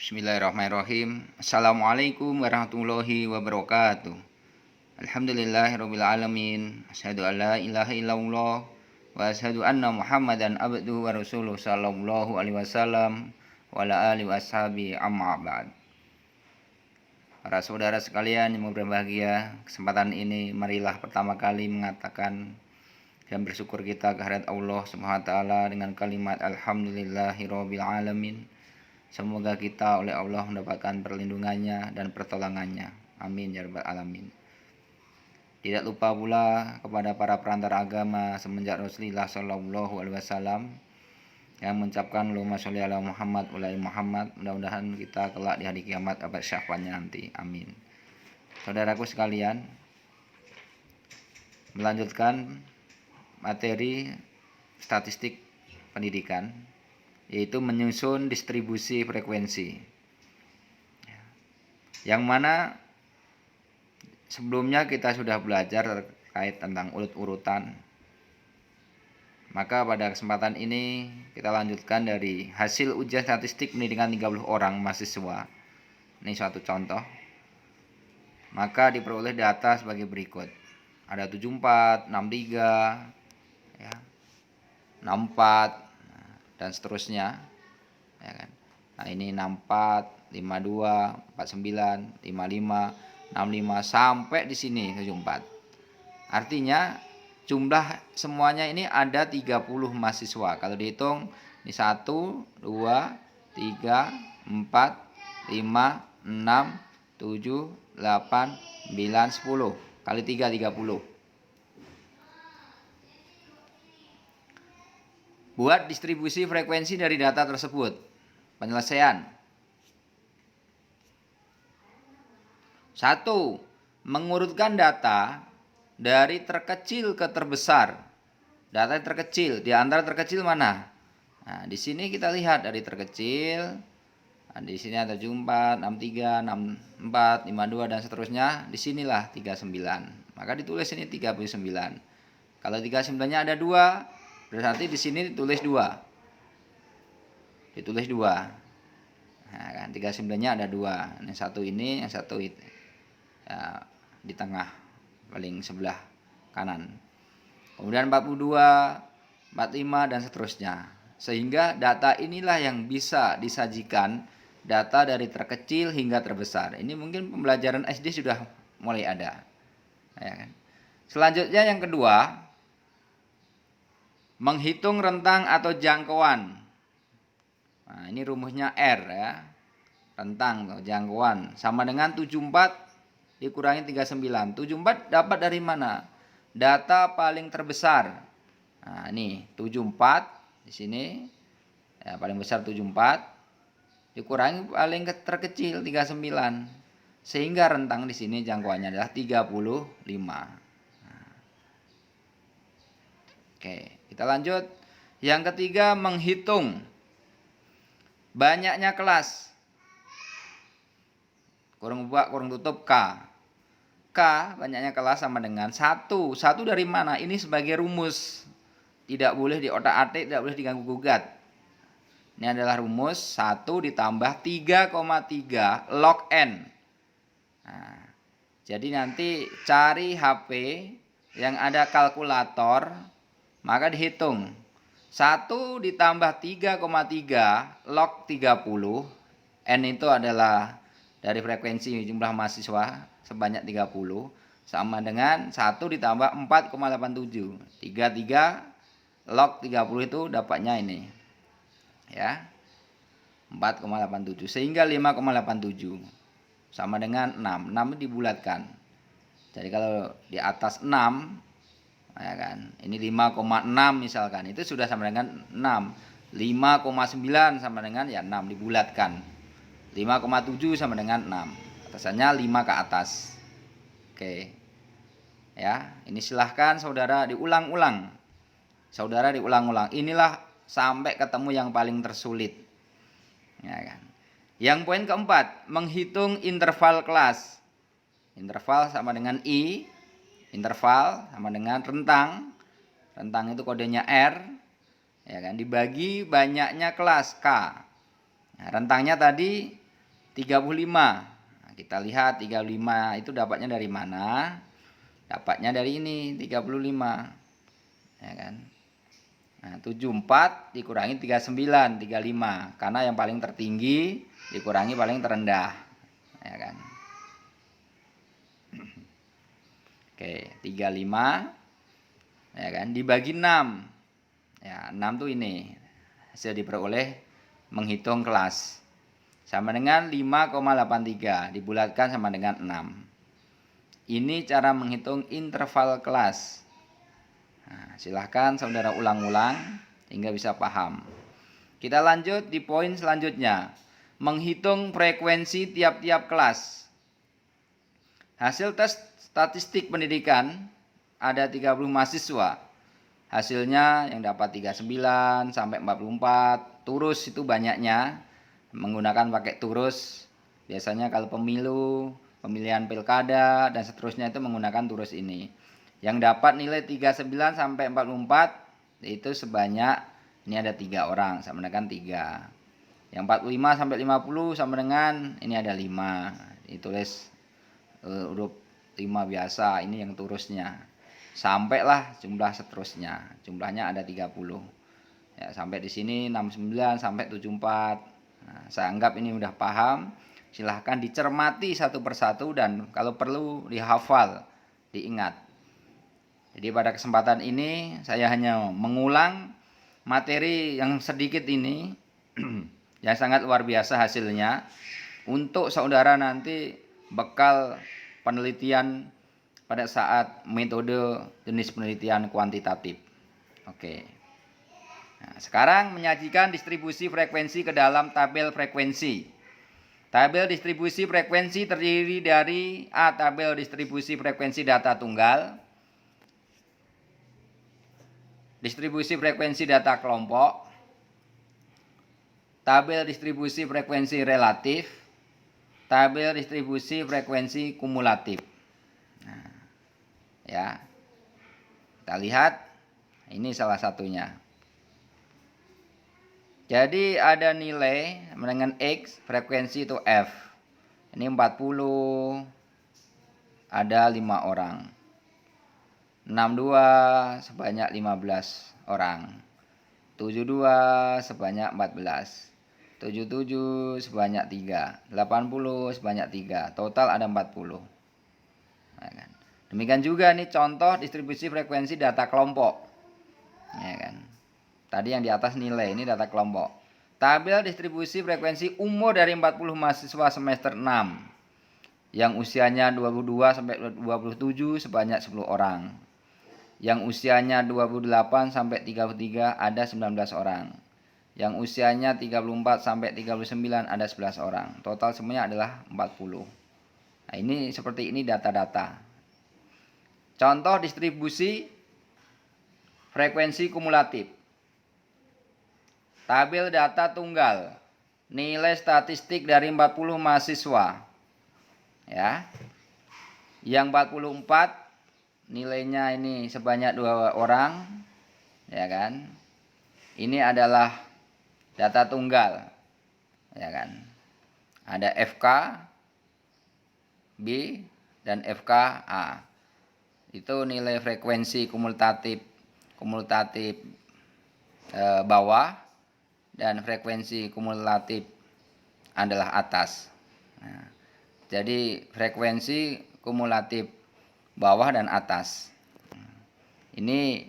Bismillahirrahmanirrahim. Assalamualaikum warahmatullahi wabarakatuh. Alhamdulillahirabbil alamin. Asyhadu an la ilaha illallah wa asyhadu anna Muhammadan abduhu wa rasuluh sallallahu alaihi wasallam wa ala alihi washabi amma ba'd. Para saudara sekalian yang berbahagia, kesempatan ini marilah pertama kali mengatakan dan bersyukur kita kehadirat Allah Subhanahu wa taala dengan kalimat alhamdulillahirabbil alamin. Semoga kita oleh Allah mendapatkan perlindungannya dan pertolongannya. Amin ya rabbal alamin. Tidak lupa pula kepada para perantara agama semenjak Rasulullah sallallahu alaihi wasallam yang mengucapkan Allahumma sholli ala Muhammad wa ala Muhammad. Mudah-mudahan kita kelak di hari kiamat dapat syafaatnya nanti. Amin. Saudaraku sekalian, melanjutkan materi statistik pendidikan, yaitu menyusun distribusi frekuensi, yang mana sebelumnya kita sudah belajar terkait tentang urut-urutan. Maka pada kesempatan ini kita lanjutkan dari hasil ujian statistik pendidikan 30 orang mahasiswa. Ini suatu contoh. Maka diperoleh data sebagai berikut. Ada 74, 63, ya, 64, dan seterusnya, ya kan. Nah, ini 64, 52, 49, 55, 65 sampai di sini 74. Artinya jumlah semuanya ini ada 30 mahasiswa. Kalau dihitung ini 1, 2, 3, 4, 5, 6, 7, 8, 9, 10. Kali 3 30. Buat distribusi frekuensi dari data tersebut. Penyelesaian. 1. Mengurutkan data dari terkecil ke terbesar. Data terkecil, di antara terkecil mana? Nah, di sini kita lihat dari terkecil. Nah, di sini ada 74, 63, 64, 52 dan seterusnya. Di sinilah 39. Maka ditulis ini 39. Kalau 39-nya ada 2, berarti di sini ditulis 2. Ditulis 2. Nah, kan 39-nya ada 2. Yang satu ini, yang satu itu. Ya, di tengah paling sebelah kanan. Kemudian 42, 45 dan seterusnya. Sehingga data inilah yang bisa disajikan, data dari terkecil hingga terbesar. Ini mungkin pembelajaran SD sudah mulai ada. Ya kan? Selanjutnya yang kedua, menghitung rentang atau jangkauan. Nah, ini rumusnya R ya. Rentang atau jangkauan sama dengan 74 dikurangi 39. 74 dapat dari mana? Data paling terbesar. Nah, ini 74 di sini. Ya, paling besar 74 dikurangi paling terkecil 39. Sehingga rentang di sini jangkauannya adalah 35. Oke, kita lanjut. Yang ketiga, menghitung banyaknya kelas. Kurung buka, kurung tutup K. K, banyaknya kelas sama dengan 1. 1 dari mana? Ini sebagai rumus. Tidak boleh diotak-atik, tidak boleh diganggu-gugat. Ini adalah rumus 1 ditambah 3,3 log N. Nah, jadi nanti cari HP yang ada kalkulator, maka dihitung 1 ditambah 3,3 log 30. N itu adalah dari frekuensi jumlah mahasiswa sebanyak 30, sama dengan 1 ditambah 4,87. 33 log 30 itu dapatnya ini. Ya. 4,87 sehingga 5,87 sama dengan 6. 6 itu dibulatkan. Jadi kalau di atas 6, ya kan, ini 5,6 misalkan, itu sudah sama dengan 6. 5,9 sama dengan ya 6 dibulatkan. 5,7 sama dengan 6. Atasannya 5 ke atas. Oke. Ya, ini silahkan saudara diulang-ulang. Saudara diulang-ulang. Inilah sampai ketemu yang paling tersulit. Ya kan. Yang poin keempat, menghitung interval kelas. Interval sama dengan I. Interval sama dengan rentang. Rentang itu kodenya R. Ya kan, dibagi banyaknya kelas K. Nah, rentangnya tadi 35. Nah, kita lihat 35 itu dapatnya dari mana? Dapatnya dari ini 35. Ya kan? Nah, 74 dikurangi 39, 35. Karena yang paling tertinggi dikurangi paling terendah. Ya kan? Oke, 35 ya kan dibagi 6. Ya, 6 tuh ini hasil diperoleh menghitung kelas. Sama dengan 5,83 dibulatkan sama dengan 6. Ini cara menghitung interval kelas. Nah, silahkan saudara ulang-ulang hingga bisa paham. Kita lanjut di poin selanjutnya. Menghitung frekuensi tiap-tiap kelas. Hasil tes statistik pendidikan ada 30 mahasiswa. Hasilnya yang dapat 39 sampai 44. Turus itu banyaknya. Menggunakan pakai turus. Biasanya kalau pemilu, pemilihan pilkada dan seterusnya itu menggunakan turus ini. Yang dapat nilai 39 sampai 44 itu sebanyak ini ada 3 orang sama dengan 3. Yang 45 sampai 50 sama dengan ini ada 5. Ditulis huruf 5 biasa, ini yang turusnya. Sampailah jumlah seterusnya. Jumlahnya ada 30. Ya, sampai di sini 69 sampai 74. Nah, saya anggap ini udah paham. Silahkan dicermati satu persatu dan kalau perlu dihafal, diingat. Jadi pada kesempatan ini saya hanya mengulang materi yang sedikit ini yang sangat luar biasa hasilnya untuk saudara nanti bekal penelitian pada saat metode jenis penelitian kuantitatif. Oke. Nah, sekarang menyajikan distribusi frekuensi ke dalam tabel frekuensi. Tabel distribusi frekuensi terdiri dari A. Tabel distribusi frekuensi data tunggal, distribusi frekuensi data kelompok, tabel distribusi frekuensi relatif, tabel distribusi frekuensi kumulatif. Nah, ya, kita lihat ini salah satunya. Jadi ada nilai dengan X, frekuensi itu F. Ini 40, ada 5 orang. 62 sebanyak 15 orang. 72 sebanyak 14. 77 sebanyak 3. 80 sebanyak 3. Total ada 40. Nah, kan. Demikian juga nih contoh distribusi frekuensi data kelompok. Ya kan. Tadi yang di atas nilai, ini data kelompok. Tabel distribusi frekuensi umur dari 40 mahasiswa semester 6. Yang usianya 22 sampai 27 sebanyak 10 orang. Yang usianya 28 sampai 33 ada 19 orang. Yang usianya 34 sampai 39 ada 11 orang. Total semuanya adalah 40. Nah, ini seperti ini data-data. Contoh distribusi frekuensi kumulatif. Tabel data tunggal. Nilai statistik dari 40 mahasiswa. Ya. Yang 44 nilainya ini sebanyak 2 orang. Ya kan? Ini adalah data tunggal. Ya kan? Ada FK B dan FK A. Itu nilai frekuensi kumulatif bawah dan frekuensi kumulatif adalah atas. Nah, jadi frekuensi kumulatif bawah dan atas. Ini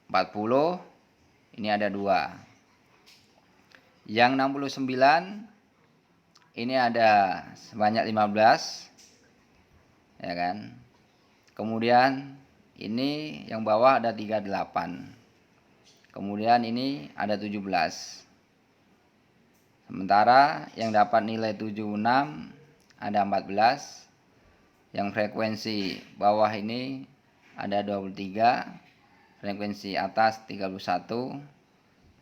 40, ini ada 2. Yang 69 ini ada sebanyak 15. Ya kan? Kemudian ini yang bawah ada 38. Kemudian ini ada 17. Sementara yang dapat nilai 76 ada 14. Yang frekuensi bawah ini ada 23. Frekuensi atas 31.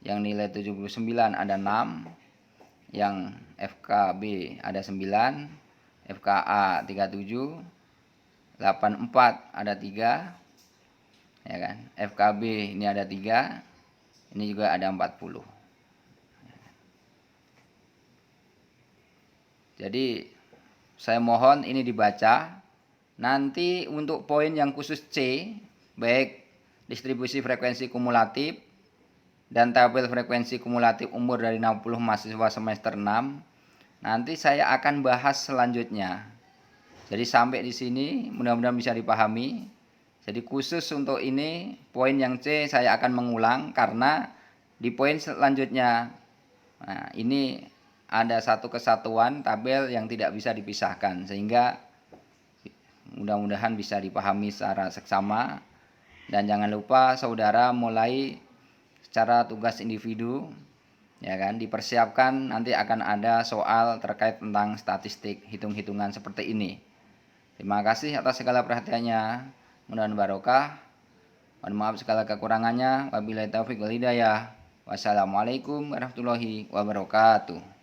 Yang nilai 79 ada 6. Yang FKB ada 9. FKA 37. 84 ada 3. Ya kan? FKB ini ada 3. Ini juga ada 40. Jadi saya mohon ini dibaca. Nanti untuk poin yang khusus C, baik distribusi frekuensi kumulatif dan tabel frekuensi kumulatif umur dari 60 mahasiswa semester 6, nanti saya akan bahas selanjutnya. Jadi sampai di sini mudah-mudahan bisa dipahami. Jadi khusus untuk ini poin yang C saya akan mengulang karena di poin selanjutnya, nah ini ada satu kesatuan tabel yang tidak bisa dipisahkan, sehingga mudah-mudahan bisa dipahami secara seksama. Dan jangan lupa saudara mulai secara tugas individu, ya kan, dipersiapkan nanti akan ada soal terkait tentang statistik, hitung-hitungan seperti ini. Terima kasih atas segala perhatiannya. Mudah-mudahan barokah. Mohon maaf segala kekurangannya. Wabillahi taufiq wal hidayah. Wassalamualaikum warahmatullahi wabarakatuh.